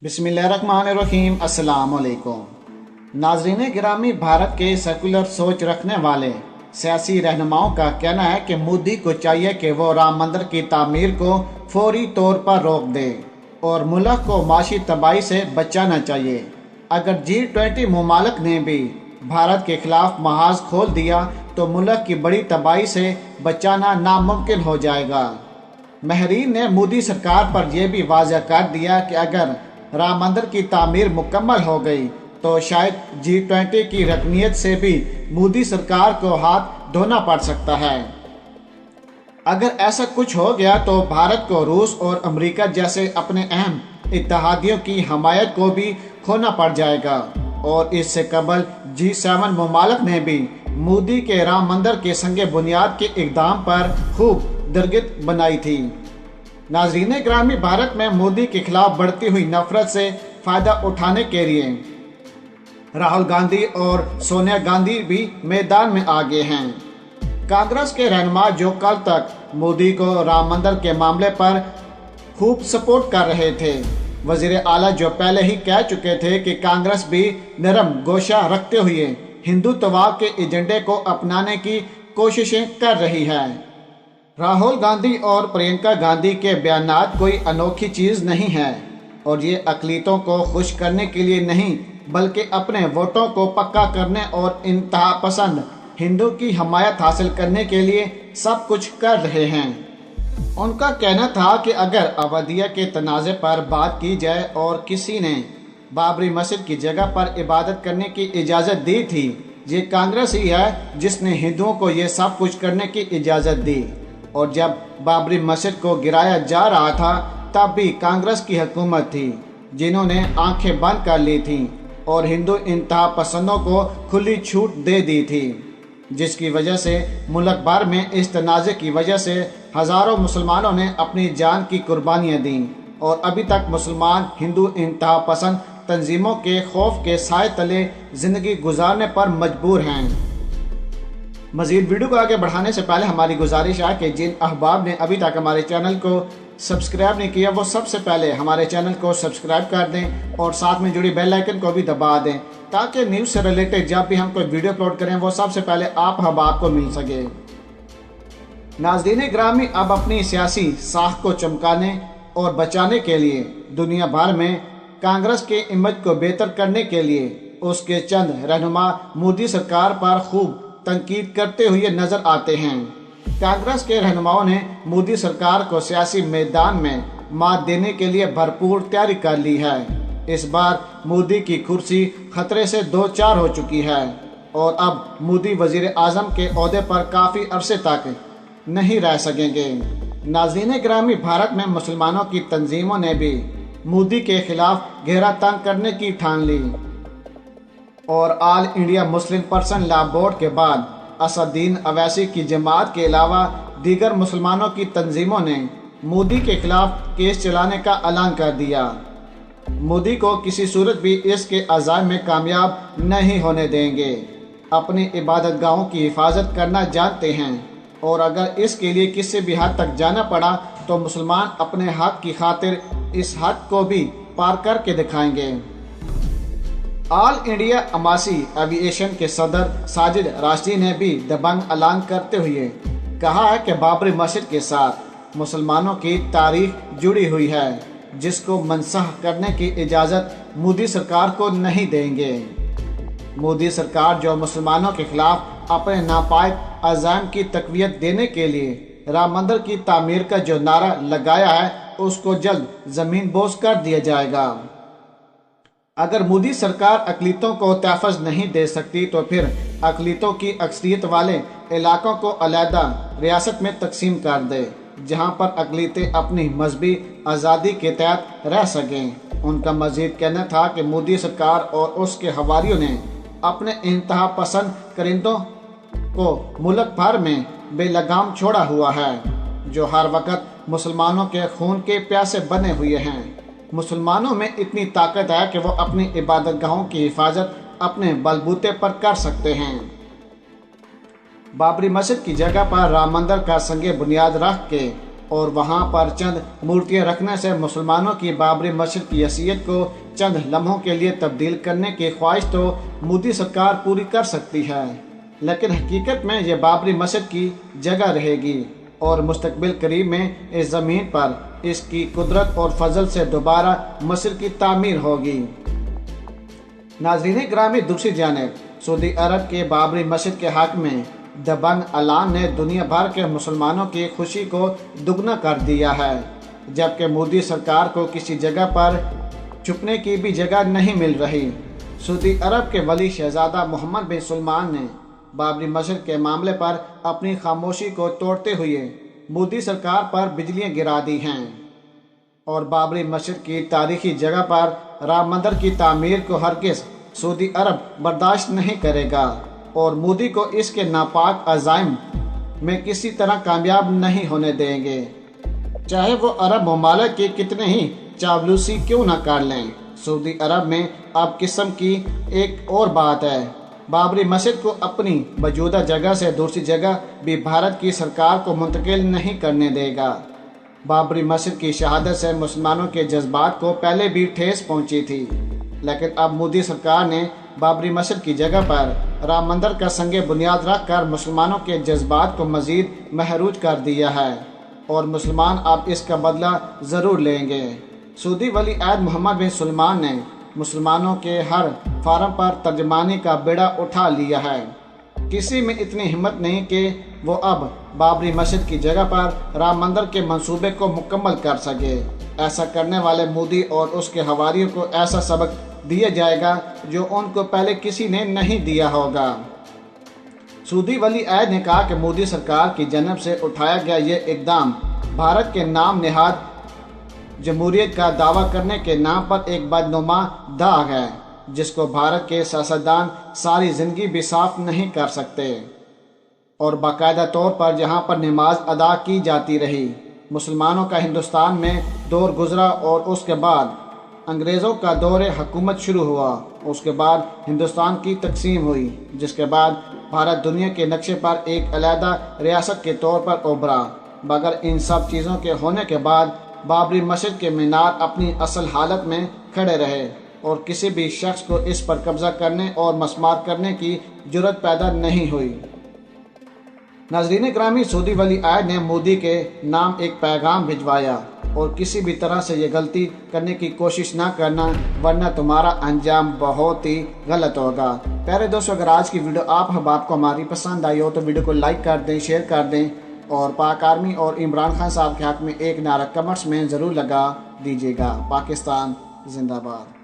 बिस्मिल्लाहिर्रहमानिर्रहीम। अस्सलाम वालेकुम। नाज़रीन गिरामी, भारत के सेकुलर सोच रखने वाले सियासी रहनुमाओं का कहना है कि मोदी को चाहिए कि वो राम मंदिर की तामीर को फौरी तौर पर रोक दे और मुल्क को माशी तबाही से बचाना चाहिए। अगर G20 ममालिक ने भी भारत के खिलाफ महाज खोल दिया तो मुल्क की बड़ी तबाही से बचाना नामुमकिन हो जाएगा। महरीन ने मोदी सरकार पर यह भी वाज़ह कर दिया कि अगर राम मंदिर की तामीर मुकम्मल हो गई तो शायद G20 की रकनीत से भी मोदी सरकार को हाथ धोना पड़ सकता है। अगर ऐसा कुछ हो गया तो भारत को रूस और अमेरिका जैसे अपने अहम इत्तेहादियों की हमायत को भी खोना पड़ जाएगा। और इससे कबल G7 ममालिक ने भी मोदी के राम मंदिर के संगे बुनियाद के इक़दाम पर खूब दरगित बनाई थी। नाज़रीन गिरामी, भारत में मोदी के खिलाफ बढ़ती हुई नफरत से फ़ायदा उठाने के लिए राहुल गांधी और सोनिया गांधी भी मैदान में आ गए हैं। कांग्रेस के रहनुमा जो कल तक मोदी को राम मंदिर के मामले पर खूब सपोर्ट कर रहे थे, वज़ीर आला जो पहले ही कह चुके थे कि कांग्रेस भी नरम गोशा रखते हुए हिंदुत्व के एजेंडे को अपनाने की कोशिशें कर रही है। राहुल गांधी और प्रियंका गांधी के बयानात कोई अनोखी चीज़ नहीं है और ये अक़लीतों को खुश करने के लिए नहीं बल्कि अपने वोटों को पक्का करने और इंतहा पसंद हिंदू की हमायत हासिल करने के लिए सब कुछ कर रहे हैं। उनका कहना था कि अगर अवधिया के तनाज़े पर बात की जाए और किसी ने बाबरी मस्जिद की जगह पर इबादत करने की इजाज़त दी थी, ये कांग्रेस ही है जिसने हिंदुओं को ये सब कुछ करने की इजाज़त दी। और जब बाबरी मस्जिद को गिराया जा रहा था तब भी कांग्रेस की हुकूमत थी जिन्होंने आंखें बंद कर ली थीं और हिंदू इंतहा पसंदों को खुली छूट दे दी थी, जिसकी वजह से मुल्क भर में इस तनाज़े की वजह से हज़ारों मुसलमानों ने अपनी जान की कुर्बानियाँ दी और अभी तक मुसलमान हिंदू इंतहा पसंद तंजीमों के खौफ के साए तले ज़िंदगी गुजारने पर मजबूर हैं। मज़ीद वीडियो को आगे बढ़ाने से पहले हमारी गुजारिश है कि जिन अहबाब ने अभी तक हमारे चैनल को सब्सक्राइब नहीं किया वो सबसे पहले हमारे चैनल को सब्सक्राइब कर दें और साथ में जुड़ी बेल आइकन को भी दबा दें ताकि न्यूज़ से रिलेटेड जब भी हम कोई वीडियो अपलोड करें वो सबसे पहले आप अहबाब को मिल सके। नाज़रीन गिरामी, अब अपनी सियासी साख को चमकाने और बचाने के लिए दुनिया भर में कांग्रेस के इमेज को बेहतर करने के लिए उसके चंद रहनुमा मोदी सरकार पर खूब तनकीद करते हुए नजर आते हैं। कांग्रेस के रहनुमाओं ने मोदी सरकार को सियासी मैदान में मात देने के लिए भरपूर तैयारी कर ली है। इस बार मोदी की कुर्सी खतरे से दो चार हो चुकी है और अब मोदी वजीर आजम के ओहदे पर काफ़ी अरसे तक नहीं रह सकेंगे। नाज़रीन गिरामी, भारत में मुसलमानों की तंजीमों ने भी मोदी के खिलाफ घेरा तंग करने की ठान ली और all India Muslim person law board के बाद असदुद्दीन अवैसी की जमात के अलावा दीगर मुसलमानों की तंजीमों ने मोदी के खिलाफ केस चलाने का ऐलान कर दिया। मोदी को किसी सूरत भी इसके अज़ाम में कामयाब नहीं होने देंगे। अपनी इबादत गाहों की हिफाजत करना जानते हैं और अगर इसके लिए किसी भी हद तक जाना पड़ा तो मुसलमान अपने हक की खातिर इस हद को भी पार करके दिखाएंगे। ऑल इंडिया अमासी एविएशन के सदर साजिद राशिदी ने भी दबंग ऐलान करते हुए कहा है कि बाबरी मस्जिद के साथ मुसलमानों की तारीख जुड़ी हुई है जिसको मनसख करने की इजाज़त मोदी सरकार को नहीं देंगे। मोदी सरकार जो मुसलमानों के खिलाफ अपने नापाक अज़ाम की तक़वियत देने के लिए राम मंदिर की तामीर का जो नारा लगाया है उसको जल्द ज़मीन बोझ कर दिया जाएगा। अगर मोदी सरकार अक़लीतों को तहफ़्फ़ुज़ नहीं दे सकती तो फिर अक़लीतों की अक्सरियत वाले इलाकों को अलहदा रियासत में तकसीम कर दे जहां पर अक़लीतें अपनी मजहबी आज़ादी के तहत रह सकें। उनका मज़ीद कहना था कि मोदी सरकार और उसके हवारियों ने अपने इंतहा पसंद करिंदों को मुल्क भर में बेलगाम छोड़ा हुआ है जो हर वक्त मुसलमानों के खून के प्यासे बने हुए हैं। मुसलमानों में इतनी ताकत है कि वो अपनी इबादत गाहों की हिफाजत अपने बलबूते पर कर सकते हैं। बाबरी मस्जिद की जगह पर राम मंदिर का संगे बुनियाद रख के اور وہاں پر چند مورتیاں رکھنے سے مسلمانوں کی بابری مسجد کی حیثیت کو چند لمحوں کے لیے تبدیل کرنے کی خواہش تو مودی سرکار پوری کر سکتی ہے، لیکن حقیقت میں یہ بابری مسجد کی جگہ رہے گی اور مستقبل قریب میں اس زمین پر اس کی قدرت اور فضل سے دوبارہ مسجد کی تعمیر ہوگی۔ ناظرین گرامی، دوسری جانب سعودی عرب کے بابری مسجد کے حق میں دبنگ اعلان نے دنیا بھر کے مسلمانوں کی خوشی کو دگنا کر دیا ہے، جبکہ مودی سرکار کو کسی جگہ پر چھپنے کی بھی جگہ نہیں مل رہی۔ سعودی عرب کے ولی شہزادہ محمد بن سلمان نے بابری مسجد کے معاملے پر اپنی خاموشی کو توڑتے ہوئے مودی سرکار پر بجلیاں گرا دی ہیں اور بابری مسجد کی تاریخی جگہ پر رام مندر کی تعمیر کو ہرگز سعودی عرب برداشت نہیں کرے گا اور مودی کو اس کے ناپاک عزائم میں کسی طرح کامیاب نہیں ہونے دیں گے، چاہے وہ عرب ممالک کی کتنے ہی چاولوسی کیوں نہ کر لیں۔ سعودی عرب میں اب قسم کی ایک اور بات ہے، بابری مسجد کو اپنی موجودہ جگہ سے دوسری جگہ بھی بھارت کی سرکار کو منتقل نہیں کرنے دے گا۔ بابری مسجد کی شہادت سے مسلمانوں کے جذبات کو پہلے بھی ٹھیس پہنچی تھی، لیکن اب مودی سرکار نے بابری مسجد کی جگہ پر رام مندر کا سنگ بنیاد رکھ کر مسلمانوں کے جذبات کو مزید محروج کر دیا ہے اور مسلمان اب اس کا بدلہ ضرور لیں گے۔ سعودی ولی عہد محمد بن سلمان نے مسلمانوں کے ہر فارم پر ترجمانی کا بیڑا اٹھا لیا ہے۔ کسی میں اتنی ہمت نہیں کہ وہ اب بابری مسجد کی جگہ پر رام مندر کے منصوبے کو مکمل کر سکے۔ ایسا کرنے والے مودی اور اس کے حواریوں کو ایسا سبق دیا جائے گا جو ان کو پہلے کسی نے نہیں دیا ہوگا۔ سعودی ولی عہد نے کہا کہ مودی سرکار کی جانب سے اٹھایا گیا یہ اقدام بھارت کے نام نہاد جمہوریت کا دعویٰ کرنے کے نام پر ایک بدنما داغ ہے، جس کو بھارت کے سیاستدان ساری زندگی بھی صاف نہیں کر سکتے اور باقاعدہ طور پر جہاں پر نماز ادا کی جاتی رہی۔ مسلمانوں کا ہندوستان میں دور گزرا اور اس کے بعد انگریزوں کا دور حکومت شروع ہوا، اس کے بعد ہندوستان کی تقسیم ہوئی، جس کے بعد بھارت دنیا کے نقشے پر ایک علیحدہ ریاست کے طور پر ابھرا۔ مگر ان سب چیزوں کے ہونے کے بعد بابری مسجد کے مینار اپنی اصل حالت میں کھڑے رہے اور کسی بھی شخص کو اس پر قبضہ کرنے اور مسمار کرنے کی جرت پیدا نہیں ہوئی۔ ناظرین گرامی، سعودی ولی عہد نے مودی کے نام ایک پیغام بھجوایا اور کسی بھی طرح سے یہ غلطی کرنے کی کوشش نہ کرنا، ورنہ تمہارا انجام بہت ہی غلط ہوگا۔ پیارے دوستو، اگر آج کی ویڈیو آپ احباب کو ہماری پسند آئی ہو تو ویڈیو کو لائک کر دیں، شیئر کر دیں اور پاک آرمی اور عمران خان صاحب کے حق میں ایک نعرہ کمنٹس میں ضرور لگا دیجیے گا۔ پاکستان زندہ باد۔